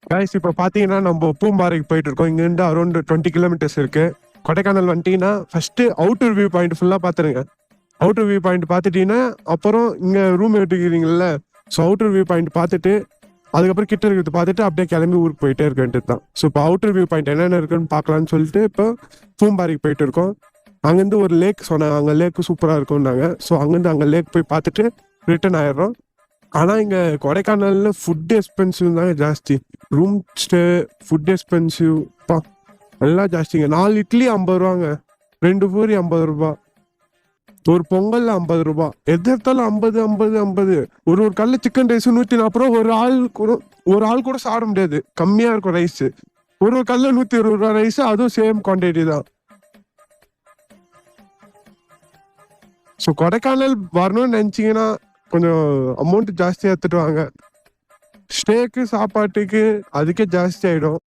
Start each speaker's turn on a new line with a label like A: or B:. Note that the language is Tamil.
A: கைஸ் இப்போ பார்த்தீங்கன்னா நம்ம பூம்பாறைக்கு போயிட்டு இருக்கோம். இங்கேருந்து அரௌண்ட் 20 கிலோமீட்டர்ஸ் இருக்கு. கொடைக்கானல் வந்துட்டீங்கன்னா ஃபர்ஸ்ட் அவுட்டர் வியூ பாயிண்ட் ஃபுல்லாக பார்த்துருங்க. அவுட்டர் வியூ பாயிண்ட் பார்த்துட்டீங்கன்னா அப்புறம் இங்கே ரூம் எடுத்துக்கிறீங்கல்ல, ஸோ அவுட்டர் வியூ பாயிண்ட் பார்த்துட்டு அதுக்கப்புறம் கிட்ட இருக்கிறது பார்த்துட்டு அப்படியே கிளம்பி ஊருக்கு போயிட்டே இருக்க வேண்டியது தான். ஸோ இப்போ அவுட்டர் வியூ பாயிண்ட் என்னென்ன இருக்குன்னு பார்க்கலான்னு சொல்லிட்டு இப்போ பூம்பாறைக்கு போயிட்டு இருக்கோம். அங்கேருந்து ஒரு லேக் சொன்னாங்க, அங்கே லேக்கு சூப்பராக இருக்கும்னாங்க. ஸோ அங்கேருந்து அங்கே லேக் போய் பார்த்துட்டு ரிட்டர்ன் ஆயிடுறோம். ஆனால் இங்கே கொடைக்கானலில் ஃபுட் எக்ஸ்பென்சிவ் தாங்க ஜாஸ்தி. ரூம் ஸ்டே, ஃபுட் எக்ஸ்பென்சிவ் எல்லாம் ஜாஸ்திங்க. 4 இட்லி 50 ரூபாங்க, 2 பூரி 50 ரூபா, ஒரு பொங்கல் 50 ரூபா, எது எடுத்தாலும் 50 50 50. ஒரு கல்ல சிக்கன் ரைஸ் 140 ரூபா. ஒரு ஆள் கூட சாப்பிட முடியாது, கம்மியாக இருக்கும் ரைஸ். ஒரு கல்ல 120 ரூபா ரைஸ், அதுவும் சேம் குவான்டிட்டி தான். ஸோ கொடைக்கானல் வரணும்னு நினச்சிங்கன்னா கொஞ்சம் அமௌண்ட் ஜாஸ்தியாக எடுத்துட்டு வாங்க. ஸ்டேக்கு சாப்பாட்டுக்கு அதுக்கே ஜாஸ்தி ஆகிடும்.